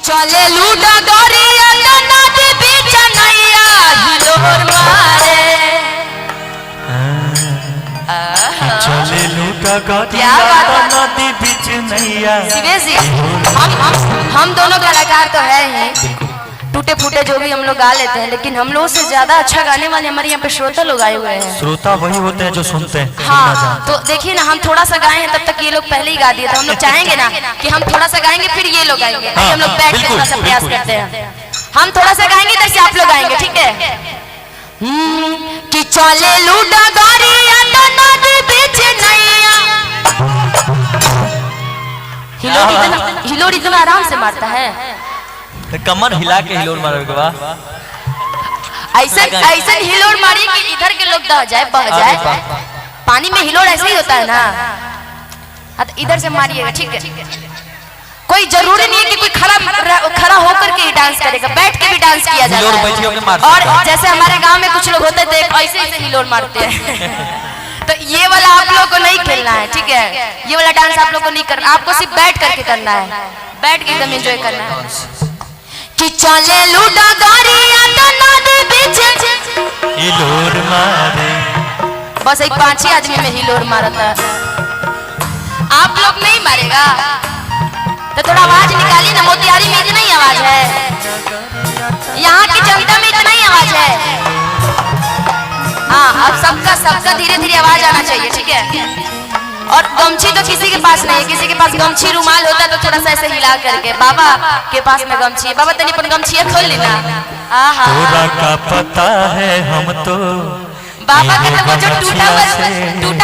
चले लूटा गोरिया नदी बीच नैया हिलोर मारे। चले लूटा गोरिया नदी बीच नैया। हम दोनों कलाकार तो है ही, टूटे फूटे जो भी हम लोग गा लेते हैं, लेकिन हम लोग से ज्यादा अच्छा गाने वाले हमारे यहाँ पे श्रोता लोग आए हुए हैं। श्रोता वही होते हैं जो सुनते हैं। हाँ, तो देखिए ना, हम थोड़ा सा गाए हैं तब तक ये लोग पहले ही गा दिए, तो हम लोग चाहेंगे ना कि हम थोड़ा सा गाएंगे फिर ये लोग गाएंगे। हाँ, हम लोग बैठ के थोड़ा सा प्रयास करते हैं, हम थोड़ा सा गाएंगे तैसे आप लोग गाएंगे, ठीक है? कि चले लूटा गोरिया नदी बीच नैया। हिलोर इतना आराम से मारता है, कमर हिला के हिलोर मारोगे। वाह, ऐसा हिलोर मारिए कि इधर के लोग दह जाए, बह जाए। पानी में हिलोर ऐसे ही होता है ना। हाँ, तो इधर से मारिएगा, ठीक है? कोई जरूरी नहीं है कि कोई खड़ा होकर के ही डांस करेगा, बैठ के भी डांस किया जाता है। और जैसे हमारे गांव में कुछ लोग होते थे ऐसे ऐसे हिलोर मारते हैं। तो ये वाला आप लोगों को नहीं खेलना है, ठीक है? ये वाला डांस आप लोग को नहीं करना, आपको सिर्फ बैठ करके करना है, बैठ के एकदम एंजॉय करना है। कि चले लूटा गोरिया नदी बीच हिलोर मारे। बस एक 5 ही आदमी में हिलोर मारता है। आप लोग नहीं मारेगा तो थोड़ा आवाज निकालिए ना। मोतिहारी में इतना ही आवाज है, यहाँ की जनता में इतना ही आवाज है। हाँ, अब सबका धीरे धीरे आवाज आना चाहिए, ठीक है? और गमछी तो किसी के पास नहीं है, किसी के पास गमछी रुमाल होता तो थोड़ा सा ऐसे हिला करके। बाबा के पास में गमछी है, बाबा तनी अपन गमछी खोल लेना। तोरा का पता है हम तो बाबा का तो वो जो टूटा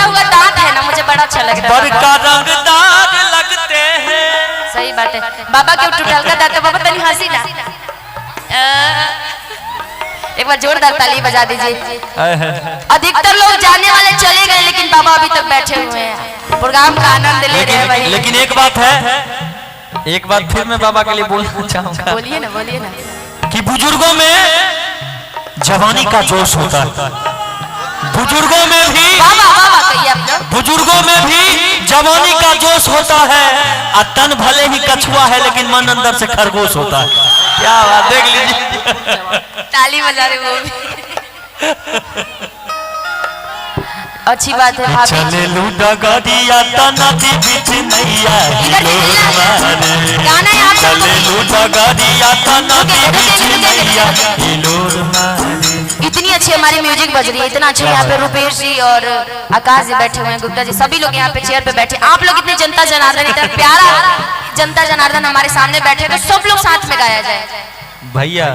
हुआ दांत है ना, मुझे बड़ा अच्छा लग रहा है। बड़का रंगदार लगते हैं। सही बात है, बाबा के टूटा हुआ दांत। बाबा तनी हंसी ना, एक बार जोरदार ताली बजा दीजिए। अधिकतर लोग जाने वाले चले गए, लेकिन बाबा अभी तक बैठे हुए हैं, प्रोग्राम का आनंद ले रहे हैं भाई। लेकिन एक बात है, एक बात फिर मैं बाबा के लिए बोलना चाहूंगा। बोलिए ना, बोलिए ना। कि बुजुर्गों में जवानी का जोश होता है, बुजुर्गों में भी बुजुर्गों में भी जवानी का जोश होता है। और तन भले ही कछुआ है लेकिन मन अंदर से खरगोश होता है। क्या बात, देख लीजिए, ताली बजा रहे वो भी। अच्छी बात है भाभी। चले लूटा गोरिया नदी बीच नैया हिलोर मारे। चले लूटा गोरिया नदी बीच नैया हिलोर मारे। इतनी अच्छी हमारी म्यूजिक बज रही है, इतना अच्छा। यहाँ पे रुपेश जी और आकाश जी बैठे हुए हैं, गुप्ता जी, सभी लोग यहाँ पे चेयर पे बैठे। आप लोग इतने जनता जनार्दन, इतना प्यारा जनता जनार्दन हमारे सामने बैठे, तो सब लोग साथ में गाया जाए भैया।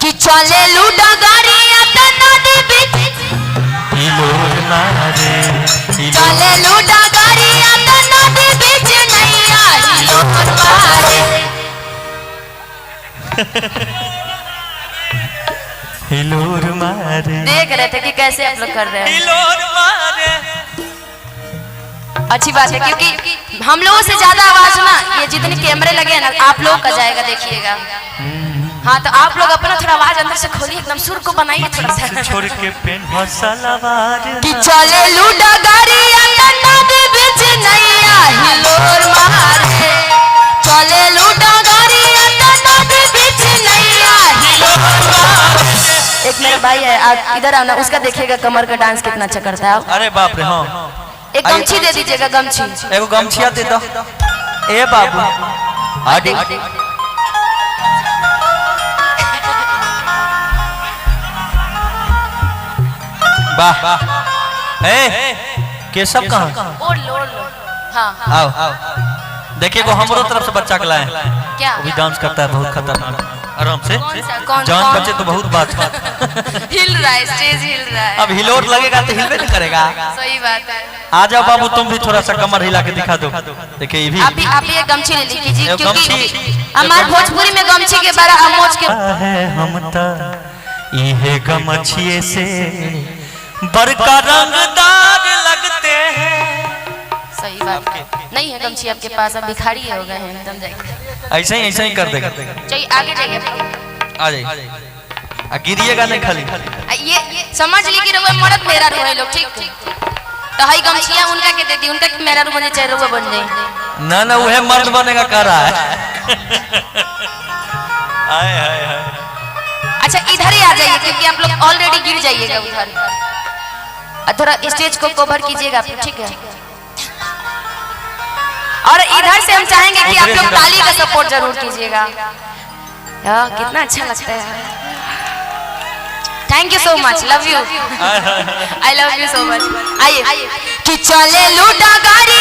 कि चले लूटा गोरिया नदी बीच हिलोर मारे। चले लूटा गोरिया नदी बीच नैया हिलोर मारे। हिलोर मारे। देख रहे थे कि कैसे आप लोग कर रहे हैं। हिलोर मारे। अच्छी बात है, क्योंकि हम लोगों से ज्यादा आवाज ना ये जितने कैमरे लगे हैं ना, आप लोग का जाएगा, देखिएगा। हाँ, तो आप लोग अपना थोड़ा आवाज अंदर से खोलिए, एकदम सुर को बनाइए थोड़ा सा। छोड़ के पेन सलवार। कि चले लूटा गोरिया नदी बीच नैया हिलोर मारे। चले लूटा गोरिया नदी बीच नैया हिलोर मारे। एक मेरा भाई है, आप इधर आना, उसका देखिएगा कमर का डांस कितना अच्छा करता है। अरे बाप रे, हाँ। एक गमछी दे दीजिएगा, गमछी, एगो गमछिया दे दो। ए बाबू, आगे वाह। केशव कहाँ? ओढ़ लो। हाँ, आओ देखिए, वो हमरो तरफ से बच्चा के लाए। क्या वो भी डांस करता है बहुत खतरनाक, आराम से। कौन जान बचे तो बहुत बात। हिल रहा है, स्टेज हिल रहा है। अब हिलोर लगेगा तो हिलवे नहीं करेगा। सही बात है। आ जाओ बाबू, तुम भी थोड़ा सा कमर हिला के दिखा दो। देखिए ये भी आप ये गमछी ले लीजिए, क्योंकि हमारे भोजपुरी में गमछी के बड़ा अमोज के है। हम तो ये गमछिए से बड़का रंगदार लगते हैं। सही बात है। नहीं है गमछी आपके पास, अब भिखारी हो गए हैं एकदम। जाइए, ऐसे ही कर देगा। चाहिए आगे जाइए, आ जाइए, गिरिएगा नहीं खाली। ये समझ ली कि रउआ मर्द मेरा रोए लोग, ठीक? तो हई गमछिया उनका के दे दी, उनका मेरा रू बने चाहे रउआ बन जाए। ना ना, वह मर्द बनेगा कर रहा है। जाइए क्योंकि आप लोग ऑलरेडी गिर जाइएगा उधर। थोड़ा स्टेज को कवर कीजिएगा, ठीक है। और इधर से हम चाहेंगे कि आप लोग ताली का सपोर्ट जरूर कीजिएगा। कितना अच्छा लगता है। Thank you so much, love you, I love you so much. आइए कि चले लूटा गाड़ी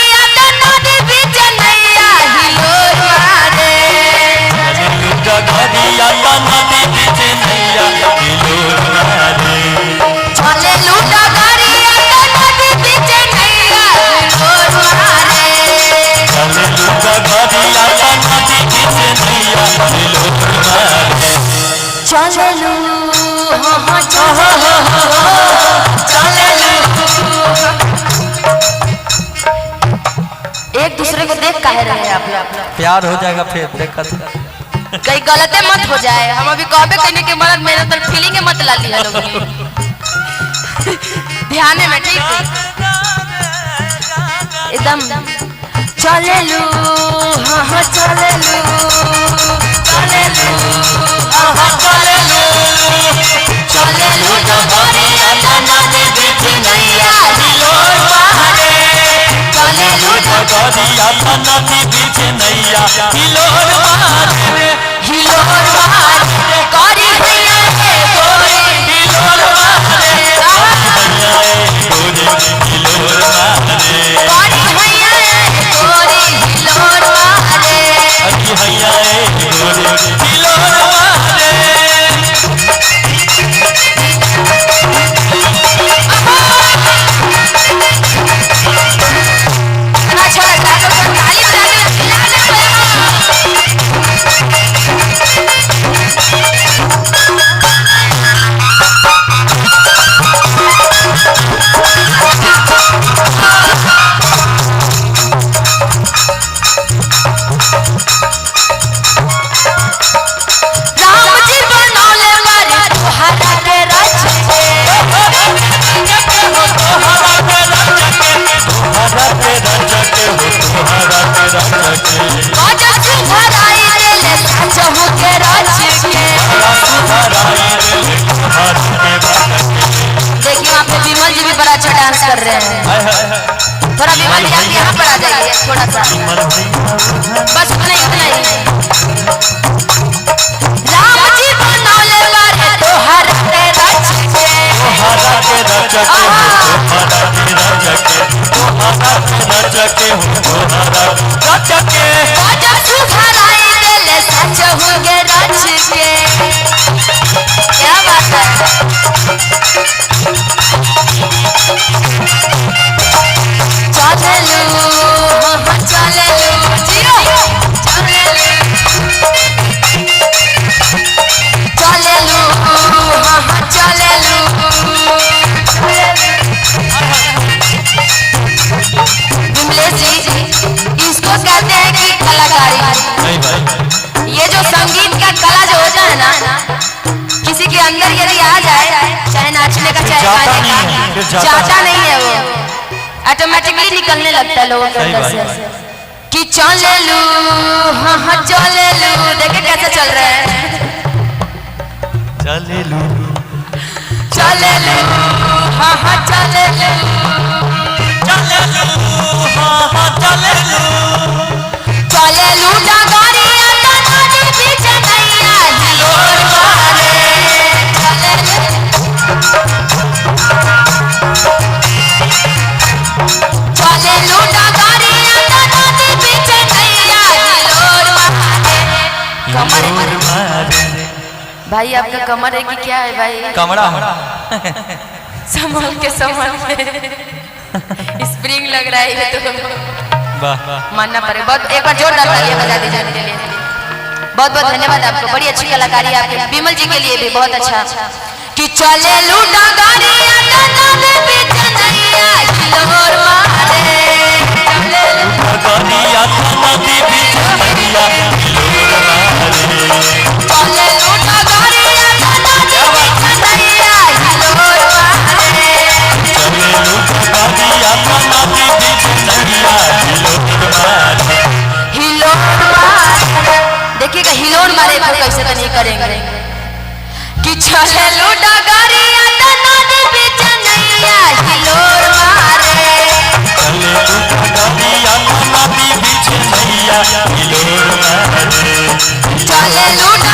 नदी बीच नैया हिलोर मारे, चले लूटा गाड़ी नदी बीच नैया हिलोर मारे, चले लूटा गाड़ी नदी बीच नैया हिलोर मारे, चले लूटा गाड़ी नदी बीच नैया हिलोर मारे, चले लू एक दूसरे को देख काहे रहे हैं आप लोग? प्यार हो जाएगा फिर देखा कहीं गलते मत हो जाए। हम अभी कहबे कहने के मदद मेरे अंदर फीलिंग मत ला लिया लोग ध्यान में, ठीक है एकदम। चले लू हाँ चले लू, चले लू हाँ चले लू, चले लू डगरिया नदी बीच नैया हिलोर मारे, चले लू डगरिया नदी बीच नैया हिलोर मारे, हिलोर मारे करी भैया के गोरी हिलोर मारे, हिलोर मारे, करी भैया के गोरी हिलोर मारे, अरे भैया हिलोर मारे। कर रहे हैं थोड़ा विमल जी आप यहाँ पर आ जाइए थोड़ा सा, बस उतना ही राम जी बनौले वाले तोहर के रच के, तोहरा के रच के, तोहरा रच के बाजा सुधराई देले सच होगे रच के। क्या बात है, चले लू हाँ चले लू जियो, चले लू हाँ चले लू। विमलेश जी इसको कहते हैं कि कलाकारी। नहीं भाई, ये जो संगीत का कला जो हो जाए ना किसी के अंदर यदि आ जाए, चाहे नाचने का चाहे गाने का, जाता नहीं है वो, ऑटोमेटिकली निकलने लगता है लोगों के अंदर से कि चले लू हाँ चले लू। देखे कैसे चल रहे हैं, चले लू चले लू हाँ चले लू, चले लू हाँ चले लू, चले लू डगरिया नदी बीच नैया हिलोर मारे, चले लू चले लू डगरिया नदी बीच नैया हिलोर मारे। कमर भाई आपका कमर है कि क्या है भाई? कमरा हो संभाल के स्प्रिंग लग रहा है तो मानना पड़े। बहुत एक बार जोरदार तालियां बजा दी जाने के लिए। बहुत बहुत धन्यवाद आपको, बड़ी अच्छी कलाकारी आपकी। विमल जी के लिए भी बहुत अच्छा कि चले लूटा गाड़ियां नदी बीच नैया हिलोर मारे, चले लूटा गाड़िया नदी बीच नैया हिलोर मारे, चले लूटा गाड़ियां नदी बीच नैया हिलोर मारे, चले लूटा गाड़िया नदी बीच नैया हिलोर मारे, हिलोर मारे। देखिएगा हिलोर मारे को कैसे तो नहीं करेंगे। कि चले लूटा गरिया त नदी बीच नैया हिलोर मारे चले लूटा गरिया त नदी बीच नैया हिलोर मारे चले लूटा